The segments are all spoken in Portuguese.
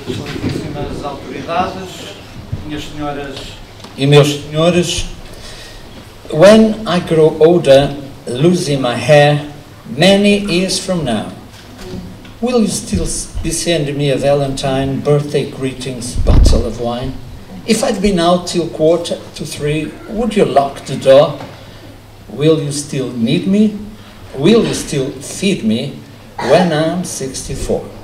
excelentíssimas autoridades, minhas senhoras e meus senhores, when I grow older, losing my hair, many years from now, will you still be sending me a Valentine, birthday greetings, bottle of wine? If I'd been out till 2:45, would you lock the door? Will you still need me? Will you still feed me when I'm 64?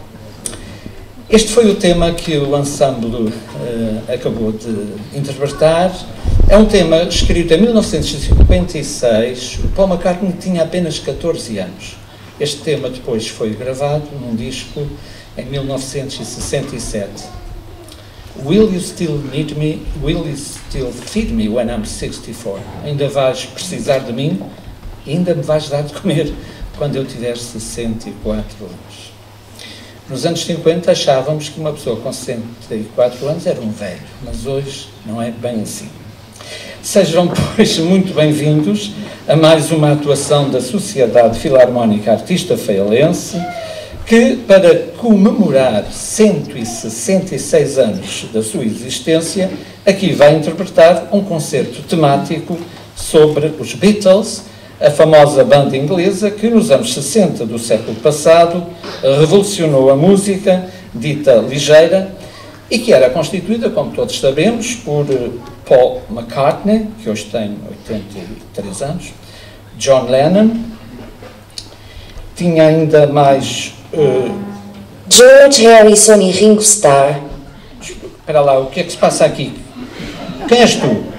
Este foi o tema que o ensemble acabou de interpretar. É um tema escrito em 1956. O Paul McCartney tinha apenas 14 anos. Este tema depois foi gravado num disco em 1967. Will you still need me? Will you still feed me when I'm 64? Ainda vais precisar de mim? Ainda me vais dar de comer quando eu tiver 64 anos. Nos anos 50 achávamos que uma pessoa com 64 anos era um velho, mas hoje não é bem assim. Sejam, pois, muito bem-vindos a mais uma atuação da Sociedade Filarmónica Artista Feialense, que, para comemorar 166 anos da sua existência, aqui vai interpretar um concerto temático sobre os Beatles, a famosa banda inglesa que, nos anos 60 do século passado, revolucionou a música dita ligeira e que era constituída, como todos sabemos, por Paul McCartney, que hoje tem 83 anos, John Lennon, tinha ainda mais... George Harrison e Ringo Starr. Espera lá, o que é que se passa aqui? Quem és tu?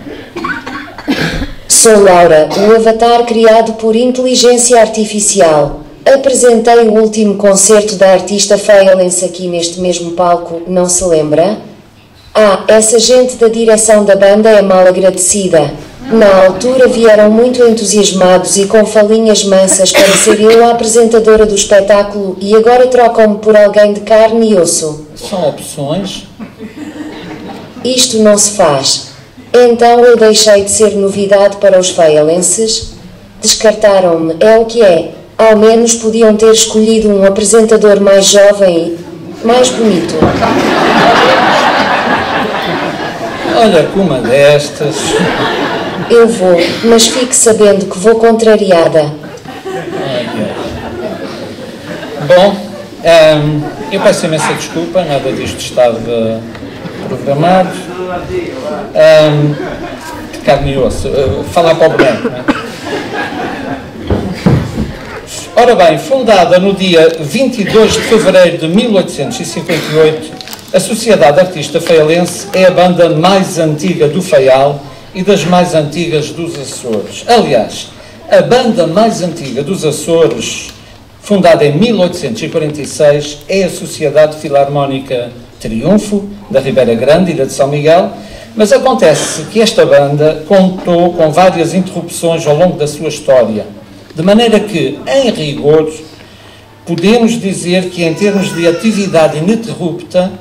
Sou Laura, o avatar criado por inteligência artificial. Apresentei o último concerto da artista Feialense aqui neste mesmo palco, não se lembra? Ah, essa gente da direção da banda é mal agradecida. Na altura vieram muito entusiasmados e com falinhas mansas para ser eu a apresentadora do espetáculo e agora trocam-me por alguém de carne e osso. São opções? Isto não se faz. Então eu deixei de ser novidade para os feialenses? Descartaram-me, é o que é. Ao menos podiam ter escolhido um apresentador mais jovem e mais bonito. Olha, com uma destas... Eu vou, mas fique sabendo que vou contrariada. Bom, eu peço imensa desculpa, nada disto estava programado. De carne e osso, falar para o branco, não é? Ora bem, fundada no dia 22 de fevereiro de 1858, a Sociedade Artista Feialense é a banda mais antiga do Faial e das mais antigas dos Açores. Aliás, a banda mais antiga dos Açores, fundada em 1846, é a Sociedade Filarmónica Triunfo, da Ribeira Grande e da de São Miguel, mas acontece que esta banda contou com várias interrupções ao longo da sua história, de maneira que, em rigor, podemos dizer que, em termos de atividade ininterrupta,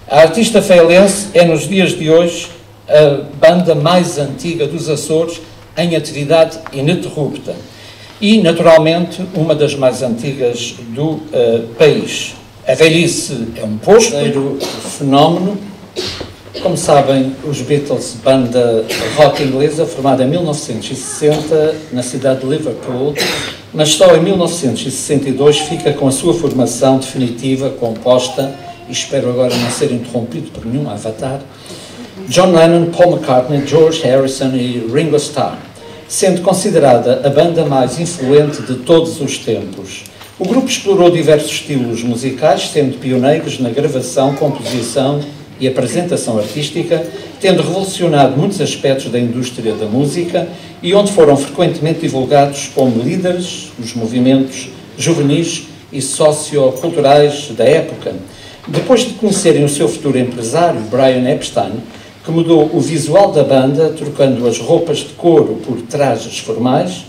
a Artista Feialense é, nos dias de hoje, a banda mais antiga dos Açores em atividade ininterrupta e, naturalmente, uma das mais antigas do país. A velhice é um posteiro fenómeno. Como sabem, os Beatles, banda rock inglesa, formada em 1960 na cidade de Liverpool, mas só em 1962 fica com a sua formação definitiva, composta, e espero agora não ser interrompido por nenhum avatar, John Lennon, Paul McCartney, George Harrison e Ringo Starr, sendo considerada a banda mais influente de todos os tempos. O grupo explorou diversos estilos musicais, sendo pioneiros na gravação, composição e apresentação artística, tendo revolucionado muitos aspectos da indústria da música e onde foram frequentemente divulgados como líderes dos movimentos juvenis e socioculturais da época. Depois de conhecerem o seu futuro empresário, Brian Epstein, que mudou o visual da banda, trocando as roupas de couro por trajes formais,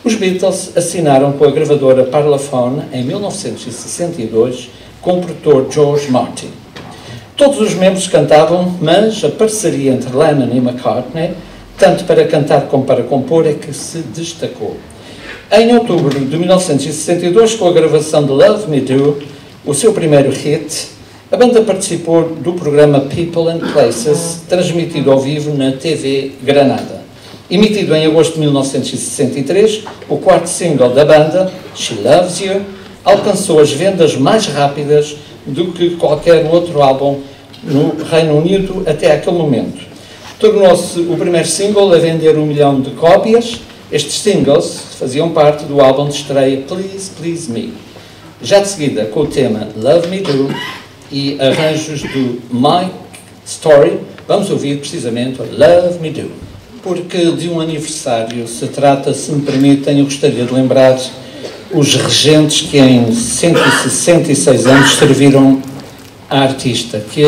os Beatles assinaram com a gravadora Parlophone em 1962 com o produtor George Martin. Todos os membros cantavam, mas a parceria entre Lennon e McCartney, tanto para cantar como para compor, é que se destacou. Em outubro de 1962, com a gravação de Love Me Do, o seu primeiro hit, A banda participou do programa People and Places, transmitido ao vivo na TV Granada. Emitido em agosto de 1963, o quarto single da banda, She Loves You, alcançou as vendas mais rápidas do que qualquer outro álbum no Reino Unido até aquele momento. Tornou-se o primeiro single a vender 1 milhão de cópias. Estes singles faziam parte do álbum de estreia Please Please Me. Já de seguida, com o tema Love Me Do e arranjos do Mike Story, vamos ouvir precisamente Love Me Do. Porque de um aniversário se trata, se me permitem, eu gostaria de lembrar os regentes que em 166 anos serviram à artista, que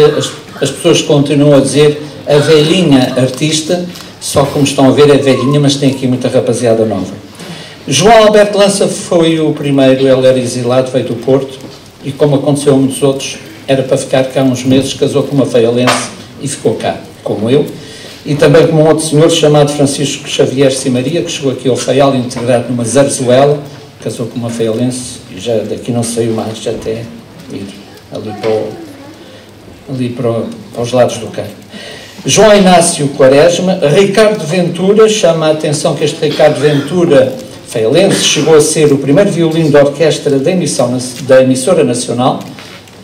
as pessoas continuam a dizer a velhinha artista, só como estão a ver é velhinha, mas tem aqui muita rapaziada nova. João Alberto Lança foi o primeiro, ele era exilado, veio do Porto, e como aconteceu a muitos outros, era para ficar cá uns meses, casou com uma faialense e ficou cá, como eu, e também com um outro senhor chamado Francisco Xavier Simaria, que chegou aqui ao Faial, integrado numa zarzuela, casou com uma faialense, e já daqui não saiu mais, já até ir ali para os lados do carro. João Inácio Quaresma, Ricardo Ventura, chama a atenção que este Ricardo Ventura, faialense, chegou a ser o primeiro violino da orquestra da emissora nacional,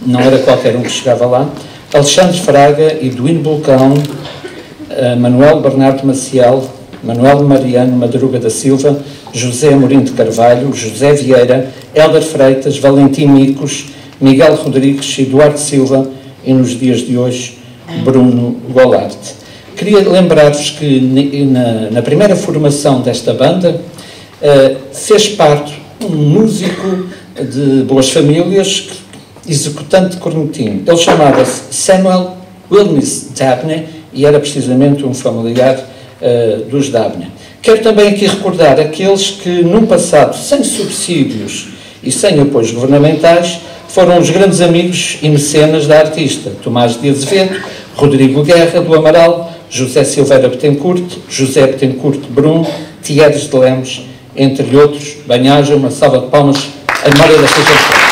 não era qualquer um que chegava lá, Alexandre Fraga e Duíno Bulcão, Manuel Bernardo Maciel, Manuel Mariano Madruga da Silva, José Amorim de Carvalho, José Vieira, Hélder Freitas, Valentim Micos, Miguel Rodrigues, Eduardo Silva e, nos dias de hoje, Bruno Golart. Queria lembrar-vos que na primeira formação desta banda fez parte um músico de boas famílias, executante de cornetinho. Ele chamava-se Samuel Wilnis Dabney e era precisamente um familiar dos Dabney. Quero também aqui recordar aqueles que, num passado sem subsídios e sem apoios governamentais, foram os grandes amigos e mecenas da artista: Tomás de Azevedo, Rodrigo Guerra do Amaral, José Silveira Betancourt, José Betancourt Brum, Thieres de Lemos, entre outros. Bem-haja, uma salva de palmas à memória desta gente.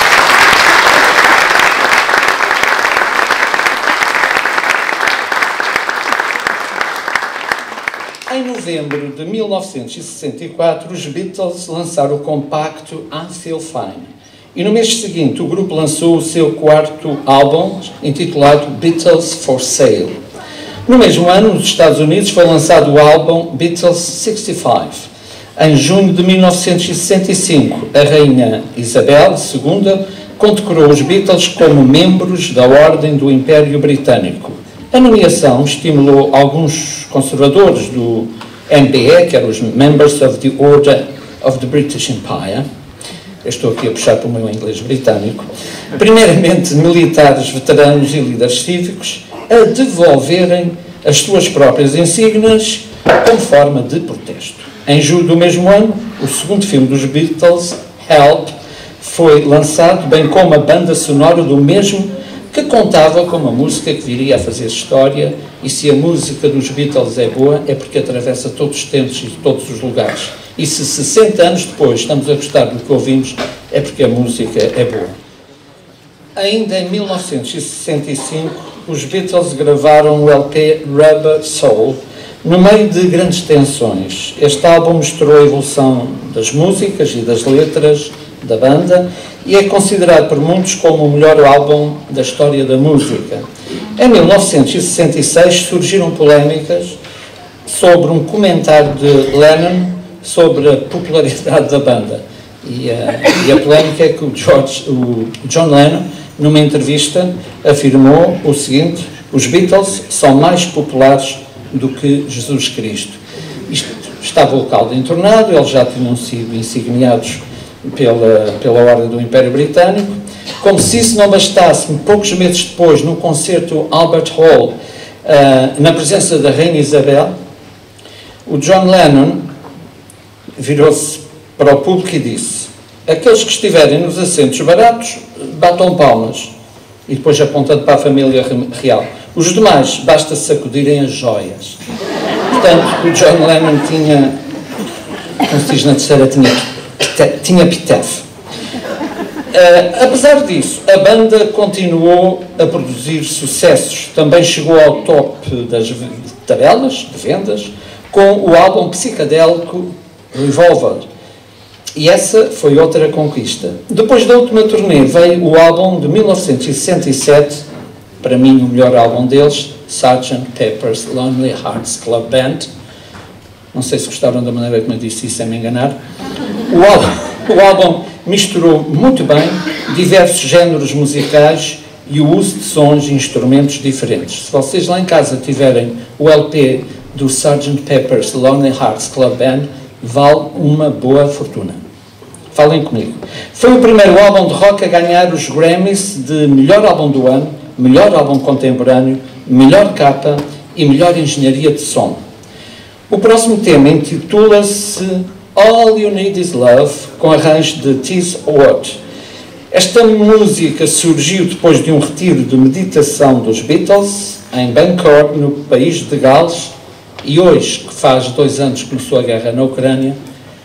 Em novembro de 1964, os Beatles lançaram o compacto I Feel Fine. E no mês seguinte, o grupo lançou o seu quarto álbum, intitulado Beatles for Sale. No mesmo ano, nos Estados Unidos, foi lançado o álbum Beatles 65. Em junho de 1965, a rainha Isabel II condecorou os Beatles como membros da Ordem do Império Britânico. A nomeação estimulou alguns conservadores do MBE, que eram os Members of the Order of the British Empire. Eu estou aqui a puxar para o meu inglês britânico. Primeiramente, militares, veteranos e líderes cívicos a devolverem as suas próprias insígnias como forma de protesto. Em julho do mesmo ano, o segundo filme dos Beatles, Help, foi lançado, bem como a banda sonora do mesmo, que contava com uma música que viria a fazer história, e se a música dos Beatles é boa, é porque atravessa todos os tempos e todos os lugares. E se 60 anos depois estamos a gostar do que ouvimos, é porque a música é boa. Ainda em 1965, os Beatles gravaram o LP Rubber Soul, no meio de grandes tensões. Este álbum mostrou a evolução das músicas e das letras da banda e é considerado por muitos como o melhor álbum da história da música. Em 1966 surgiram polémicas sobre um comentário de Lennon sobre a popularidade da banda. E a polémica é que o John Lennon, numa entrevista, afirmou o seguinte: os Beatles são mais populares do que Jesus Cristo. Isto estava o caldo entornado, eles já tinham sido insigniados pela Ordem do Império Britânico. Como se isso não bastasse, poucos meses depois, no concerto Albert Hall, na presença da Rainha Isabel, o John Lennon virou-se para o público e disse: aqueles que estiverem nos assentos baratos, batam palmas. E depois apontando para a família real: os demais, basta sacudirem as joias. Portanto, o John Lennon tinha, como se diz na terceira, tinha pitef. Apesar disso, a banda continuou a produzir sucessos. Também chegou ao top das tabelas de vendas com o álbum psicadélico Revolver. E essa foi outra conquista. Depois da última turnê veio o álbum de 1967, para mim o melhor álbum deles, Sgt. Pepper's Lonely Hearts Club Band. Não sei se gostaram da maneira como eu disse isso, sem me enganar. O álbum misturou muito bem diversos géneros musicais e o uso de sons e instrumentos diferentes. Se vocês lá em casa tiverem o LP do Sgt. Pepper's Lonely Hearts Club Band, vale uma boa fortuna. Falem comigo. Foi o primeiro álbum de rock a ganhar os Grammys de melhor álbum do ano, melhor álbum contemporâneo, melhor capa e melhor engenharia de som. O próximo tema intitula-se All You Need Is Love, com arranjo de Tess Ward. Esta música surgiu depois de um retiro de meditação dos Beatles em Bangkok, no país de Gales, e hoje, que faz 2 anos que começou a guerra na Ucrânia,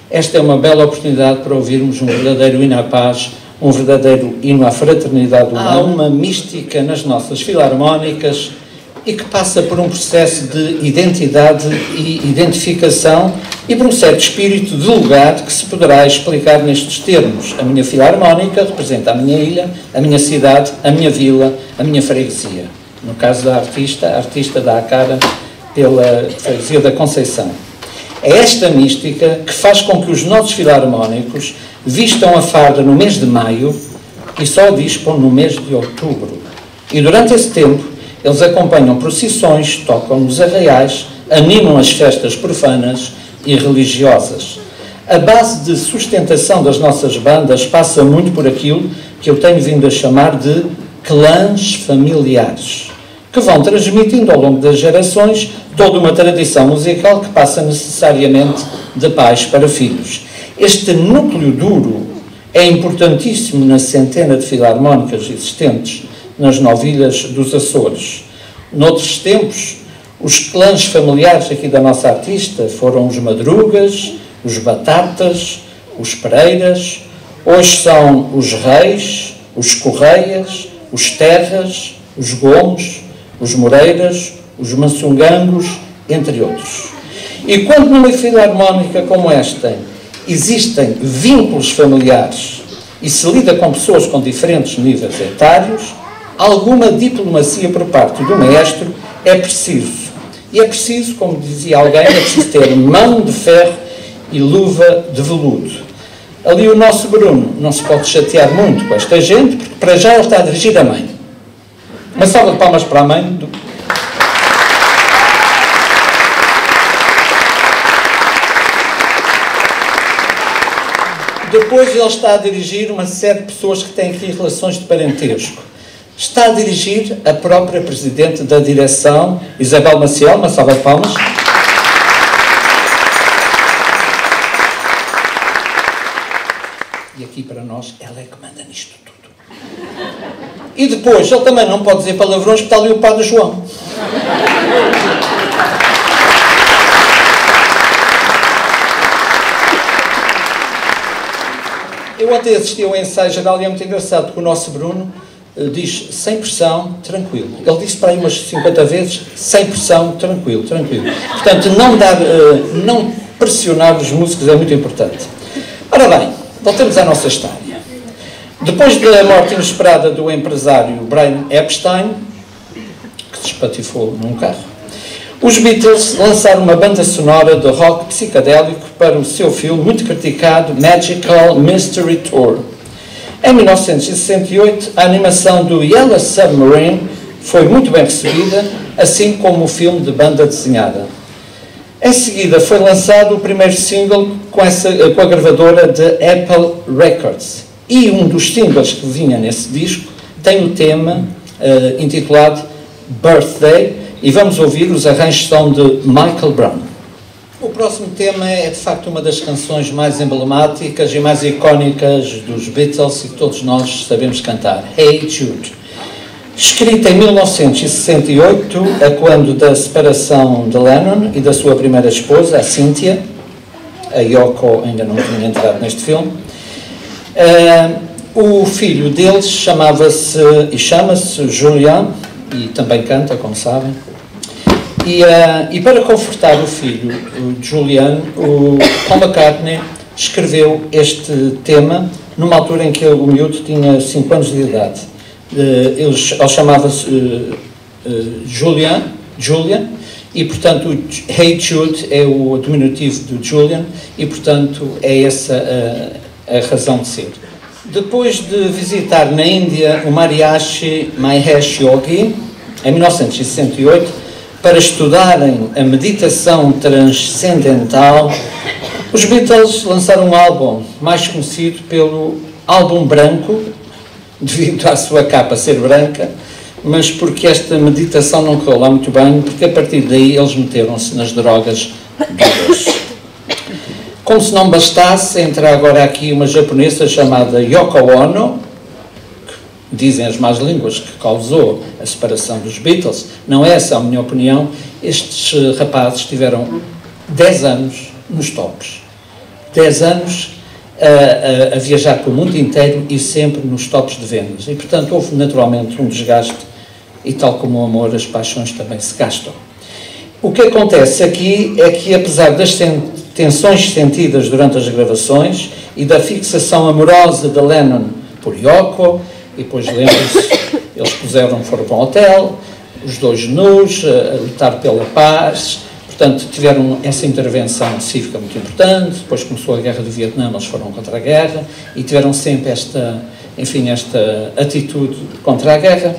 esta é uma bela oportunidade para ouvirmos um verdadeiro hino à paz, um verdadeiro hino à fraternidade humana. Há uma mística nas nossas filarmónicas e que passa por um processo de identidade e identificação e por um certo espírito de lugar que se poderá explicar nestes termos. A minha filarmónica representa a minha ilha, a minha cidade, a minha vila, a minha freguesia. No caso da artista, a artista dá a cara pela freguesia da Conceição. É esta mística que faz com que os nossos filarmónicos vistam a farda no mês de maio e só a dispam no mês de outubro. E durante esse tempo, eles acompanham procissões, tocam nos arraiais, animam as festas profanas e religiosas. A base de sustentação das nossas bandas passa muito por aquilo que eu tenho vindo a chamar de clãs familiares, que vão transmitindo ao longo das gerações toda uma tradição musical que passa necessariamente de pais para filhos. Este núcleo duro é importantíssimo na centena de filarmónicas existentes nas novilhas dos Açores. Noutros tempos, os clãs familiares aqui da nossa artista foram os Madrugas, os Batatas, os Pereiras, hoje são os Reis, os Correias, os Terras, os Gomes, os Moreiras, os Massungangos, entre outros. E quando numa filarmónica como esta existem vínculos familiares e se lida com pessoas com diferentes níveis etários, alguma diplomacia por parte do maestro é preciso. E é preciso, como dizia alguém, é preciso ter mão de ferro e luva de veludo. Ali o nosso Bruno não se pode chatear muito com esta gente, porque para já ele está a dirigir a mãe. Uma salva de palmas para a mãe. Depois ele está a dirigir uma série de pessoas que têm aqui relações de parentesco. Está a dirigir a própria Presidente da Direção, Isabel Maciel, uma salva de palmas. E aqui para nós, ela é que manda nisto tudo. E depois, ele também não pode dizer palavrões, porque está ali o Padre João. Eu ontem assisti ao ensaio geral e é muito engraçado, porque o nosso Bruno diz sem pressão, tranquilo. Ele disse para aí umas 50 vezes, sem pressão, tranquilo, tranquilo. Portanto, não pressionar os músicos é muito importante. Ora bem, voltamos à nossa história. Depois da morte inesperada do empresário Brian Epstein, que se espatifou num carro, os Beatles lançaram uma banda sonora de rock psicadélico para o seu filme muito criticado Magical Mystery Tour. Em 1968, a animação do Yellow Submarine foi muito bem recebida, assim como o filme de banda desenhada. Em seguida, foi lançado o primeiro single com a gravadora de Apple Records. E um dos singles que vinha nesse disco tem o tema intitulado Birthday, e vamos ouvir os arranjos são de Michael Brown. O próximo tema é, de facto, uma das canções mais emblemáticas e mais icónicas dos Beatles e que todos nós sabemos cantar, Hey Jude. Escrita em 1968, a quando da separação de Lennon e da sua primeira esposa, a Cynthia, a Yoko ainda não tinha entrado neste filme. O filho deles chamava-se e chama-se Julian, e também canta, como sabem. E para confortar o filho, o Julian, o Paul McCartney escreveu este tema numa altura em que o miúdo tinha 5 anos de idade. Ele chamava-se Julian, e portanto o Hey Jude é o diminutivo do Julian, e portanto é essa a razão de ser. Depois de visitar na Índia o Maharishi Mahesh Yogi, em 1968, para estudarem a meditação transcendental, os Beatles lançaram um álbum mais conhecido pelo álbum branco, devido à sua capa ser branca, mas porque esta meditação não correu lá muito bem, porque a partir daí eles meteram-se nas drogas duras. Como se não bastasse, entra agora aqui uma japonesa chamada Yoko Ono, que dizem as más línguas que causou a separação dos Beatles. Não é essa a minha opinião. Estes rapazes tiveram 10 anos nos tops. 10 anos a viajar pelo mundo inteiro e sempre nos tops de vendas. E, portanto, houve naturalmente um desgaste e, tal como o amor, as paixões também se gastam. O que acontece aqui é que, apesar das tensões sentidas durante as gravações e da fixação amorosa de Lennon por Yoko, e depois lembram-se, eles foram para um hotel, os dois nus, a lutar pela paz, portanto tiveram essa intervenção cívica muito importante. Depois começou a guerra do Vietnã, eles foram contra a guerra e tiveram sempre esta atitude contra a guerra.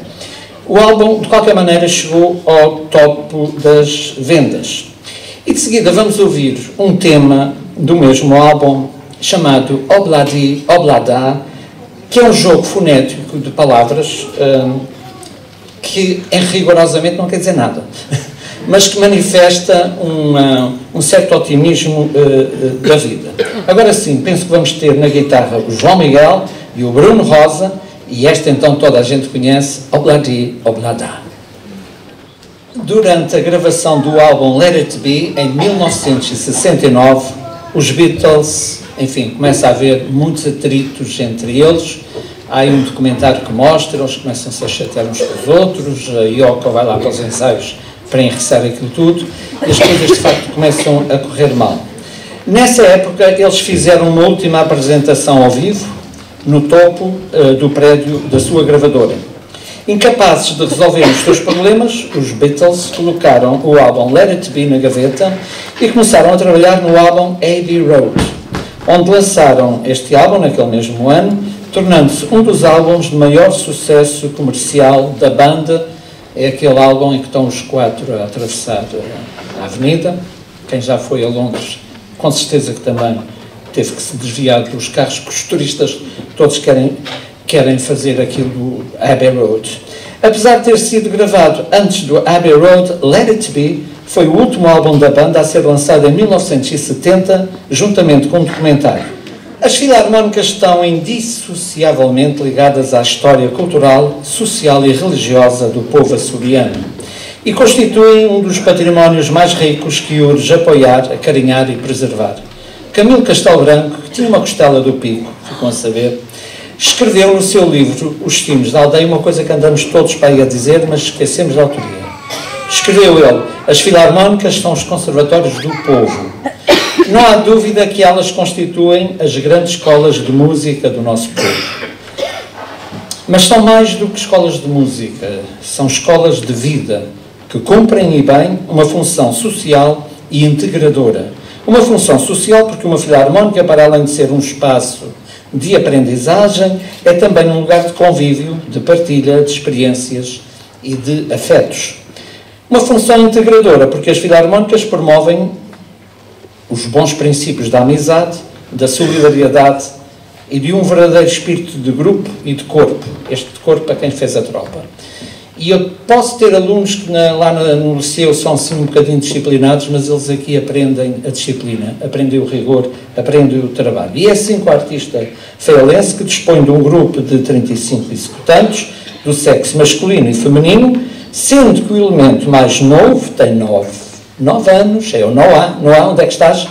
O álbum, de qualquer maneira, chegou ao topo das vendas. E de seguida vamos ouvir um tema do mesmo álbum, chamado Obladi Oblada, que é um jogo fonético de palavras que rigorosamente não quer dizer nada, mas que manifesta um certo otimismo da vida. Agora sim, penso que vamos ter na guitarra o João Miguel e o Bruno Rosa, e esta então toda a gente conhece, Obladi Oblada. Durante a gravação do álbum Let It Be, em 1969, os Beatles, enfim, começa a haver muitos atritos entre eles. Há aí um documentário que mostra, eles começam-se a chatear uns com os outros, a Yoko vai lá para os ensaios para enriquecer aquilo tudo, e as coisas de facto começam a correr mal. Nessa época, eles fizeram uma última apresentação ao vivo, no topo do prédio da sua gravadora. Incapazes de resolver os seus problemas, os Beatles colocaram o álbum Let It Be na gaveta e começaram a trabalhar no álbum Abbey Road, onde lançaram este álbum naquele mesmo ano, tornando-se um dos álbuns de maior sucesso comercial da banda. É aquele álbum em que estão os 4 a atravessar a avenida. Quem já foi a Londres, com certeza que também teve que se desviar dos carros, que os turistas todos querem fazer aquilo do Abbey Road. Apesar de ter sido gravado antes do Abbey Road, Let It Be foi o último álbum da banda a ser lançado em 1970, juntamente com um documentário. As filarmónicas estão indissociavelmente ligadas à história cultural, social e religiosa do povo açoriano e constituem um dos patrimónios mais ricos que urge apoiar, acarinhar e preservar. Camilo Castelo Branco, que tinha uma costela do pico, ficam a saber, escreveu no seu livro Os Sinos da Aldeia uma coisa que andamos todos para aí a dizer, mas esquecemos da autoria. Escreveu ele: as filarmónicas são os conservatórios do povo. Não há dúvida que elas constituem as grandes escolas de música do nosso povo. Mas são mais do que escolas de música, são escolas de vida, que cumprem e bem uma função social e integradora. Uma função social porque uma filarmónica, para além de ser um espaço de aprendizagem, é também um lugar de convívio, de partilha, de experiências e de afetos. Uma função integradora porque as filarmónicas promovem os bons princípios da amizade, da solidariedade e de um verdadeiro espírito de grupo e de corpo. Este de corpo para quem fez a tropa. E eu posso ter alunos que lá no liceu são assim um bocadinho disciplinados, mas eles aqui aprendem a disciplina, aprendem o rigor, aprendem o trabalho. E é assim que o artista feialense, que dispõe de um grupo de 35 executantes, do sexo masculino e feminino, sendo que o elemento mais novo tem 9 anos, é o Noah. Noah, onde é que estás?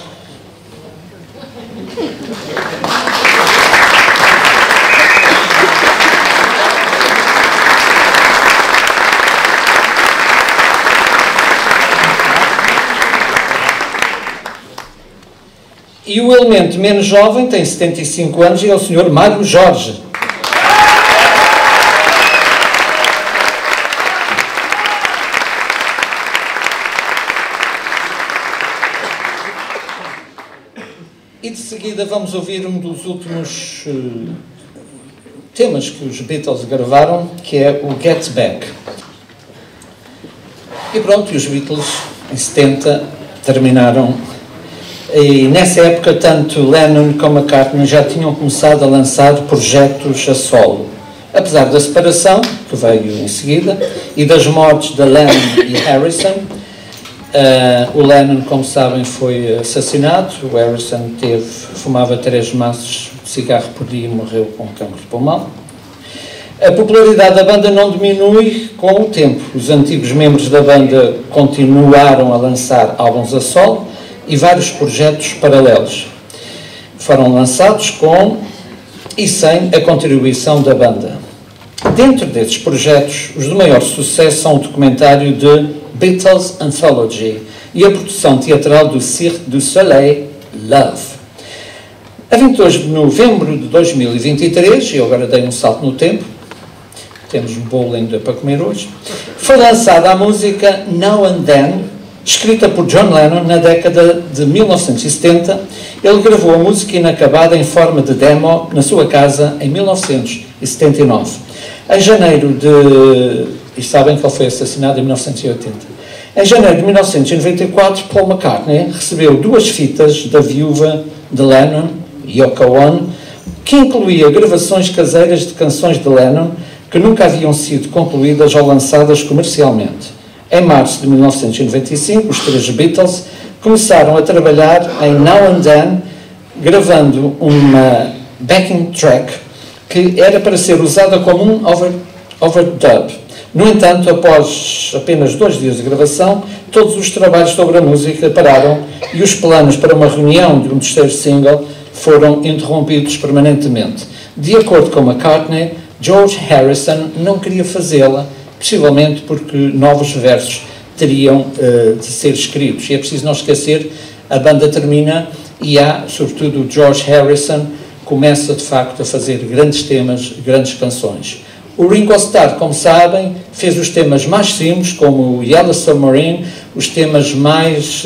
E o elemento menos jovem tem 75 anos e é o Sr. Mário Jorge. E de seguida vamos ouvir um dos últimos temas que os Beatles gravaram, que é o Get Back. E pronto, e os Beatles em 70 terminaram. E nessa época tanto Lennon como McCartney já tinham começado a lançar projetos a solo. Apesar da separação, que veio em seguida, e das mortes de Lennon e Harrison, o Lennon, como sabem, foi assassinado, o Harrison fumava 3 maços de cigarro por dia e morreu com cancro de pulmão. A popularidade da banda não diminui com o tempo. Os antigos membros da banda continuaram a lançar álbuns a solo e vários projetos paralelos foram lançados com e sem a contribuição da banda. Dentro desses projetos, os de maior sucesso são o documentário de Beatles Anthology e a produção teatral do Cirque du Soleil, Love. A 22 de novembro de 2023, e eu agora dei um salto no tempo, temos um bolo ainda para comer hoje, foi lançada a música Now and Then, escrita por John Lennon na década de 1970. Ele gravou a música inacabada em forma de demo na sua casa em 1979. Em janeiro de... E sabem que ele foi assassinado em 1980. Em janeiro de 1994, Paul McCartney recebeu 2 fitas da viúva de Lennon, Yoko Ono, que incluía gravações caseiras de canções de Lennon que nunca haviam sido concluídas ou lançadas comercialmente. Em março de 1995, os 3 Beatles começaram a trabalhar em Now and Then, gravando uma backing track que era para ser usada como um overdub. No entanto, após apenas 2 dias de gravação, todos os trabalhos sobre a música pararam e os planos para uma reunião de um terceiro single foram interrompidos permanentemente. De acordo com McCartney, George Harrison não queria fazê-la, possivelmente porque novos versos teriam de ser escritos. E é preciso não esquecer, a banda termina e há, sobretudo, o George Harrison começa de facto a fazer grandes temas, grandes canções. O Ringo Starr, como sabem, fez os temas mais simples, como o Yellow Submarine, os temas mais,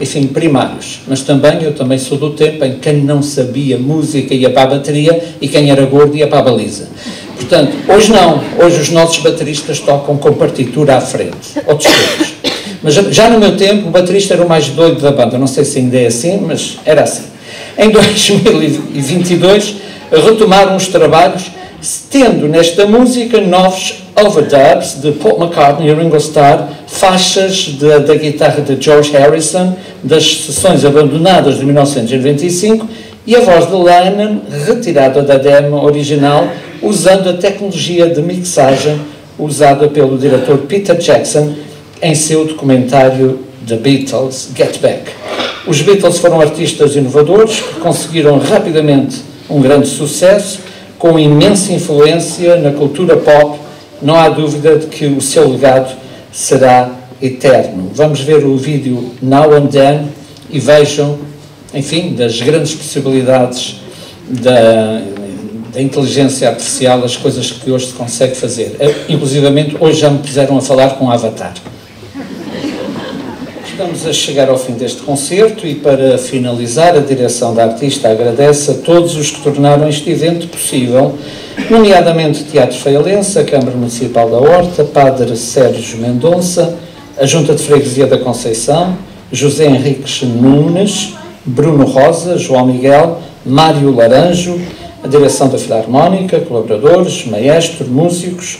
enfim, primários. Mas também, eu também sou do tempo em que quem não sabia música ia para a bateria e quem era gordo ia para a baliza. Portanto, hoje não. Hoje os nossos bateristas tocam com partitura à frente. Outros tempos. Mas já no meu tempo, o baterista era o mais doido da banda. Não sei se ainda é assim, mas era assim. Em 2022, retomaram os trabalhos, tendo nesta música novos overdubs de Paul McCartney e Ringo Starr, faixas da guitarra de George Harrison, das sessões abandonadas de 1995, e a voz de Lennon, retirada da demo original, usando a tecnologia de mixagem usada pelo diretor Peter Jackson em seu documentário The Beatles, Get Back. Os Beatles foram artistas inovadores que conseguiram rapidamente um grande sucesso, com imensa influência na cultura pop. Não há dúvida de que o seu legado será eterno. Vamos ver o vídeo Now and Then e vejam, enfim, das grandes possibilidades da inteligência artificial, as coisas que hoje se consegue fazer. Inclusivamente, hoje já me puseram a falar com Avatar. Estamos a chegar ao fim deste concerto e, para finalizar, a direção da artista agradece a todos os que tornaram este evento possível, nomeadamente o Teatro Feialense, a Câmara Municipal da Horta, Padre Sérgio Mendonça, a Junta de Freguesia da Conceição, José Henriques Nunes, Bruno Rosa, João Miguel, Mário Laranjo, a direção da Filarmónica, colaboradores, maestro, músicos,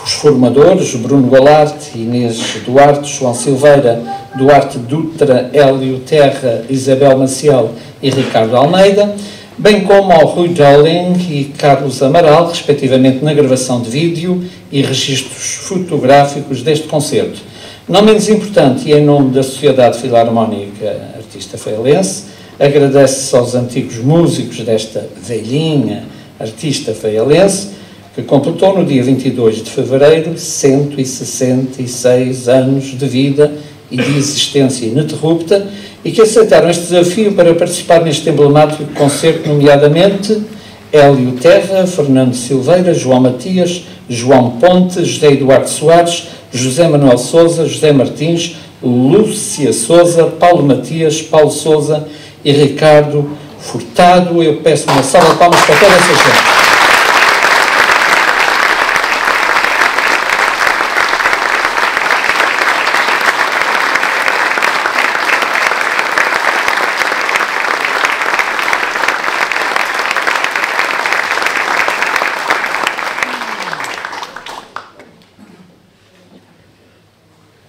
os formadores, Bruno Golarte, Inês Duarte, João Silveira, Duarte Dutra, Hélio Terra, Isabel Maciel e Ricardo Almeida, bem como ao Rui Dolling e Carlos Amaral, respectivamente na gravação de vídeo e registros fotográficos deste concerto. Não menos importante, e em nome da Sociedade Filarmónica Artista Feialense, agradece-se aos antigos músicos desta velhinha artista feialense, que completou no dia 22 de fevereiro 166 anos de vida e de existência ininterrupta, e que aceitaram este desafio para participar neste emblemático concerto, nomeadamente Hélio Terra, Fernando Silveira, João Matias, João Ponte, José Eduardo Soares, José Manuel Sousa, José Martins, Lúcia Sousa, Paulo Matias, Paulo Sousa e Ricardo Furtado. Eu peço uma salva de palmas para toda essa gente.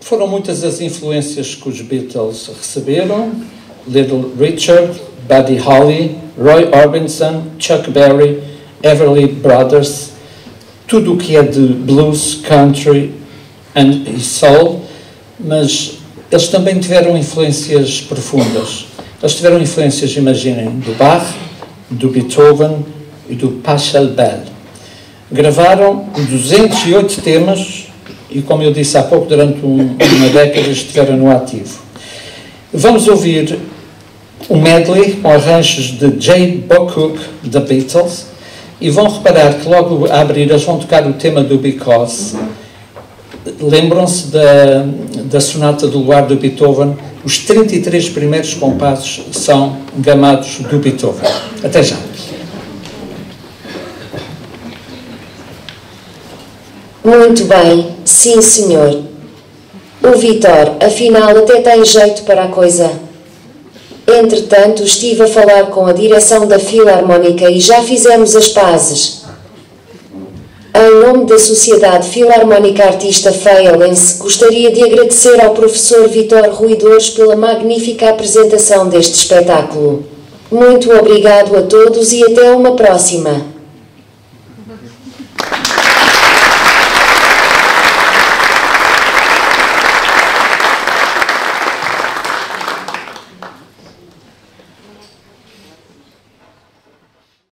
Foram muitas as influências que os Beatles receberam: Little Richard, Buddy Holly, Roy Orbison, Chuck Berry, Everly Brothers, tudo o que é de blues, country e soul, mas eles também tiveram influências profundas. Eles tiveram influências, imaginem, do Bach, do Beethoven e do Pachelbel. Gravaram 208 temas e, como eu disse há pouco, durante uma década estiveram no ativo. Vamos ouvir um medley com arranjos de J. Bocook, da Beatles, e vão reparar que logo a abrir eles vão tocar o tema do Because. Lembram-se da Sonata do Luar do Beethoven? Os 33 primeiros compassos são gamados do Beethoven. Até já. Muito bem, sim senhor. O Vitor, afinal, até tem jeito para a coisa. Entretanto, estive a falar com a direção da Filarmónica e já fizemos as pazes. Em nome da Sociedade Filarmónica Artista Feialense, gostaria de agradecer ao professor Vitor Ruidores pela magnífica apresentação deste espetáculo. Muito obrigado a todos e até uma próxima.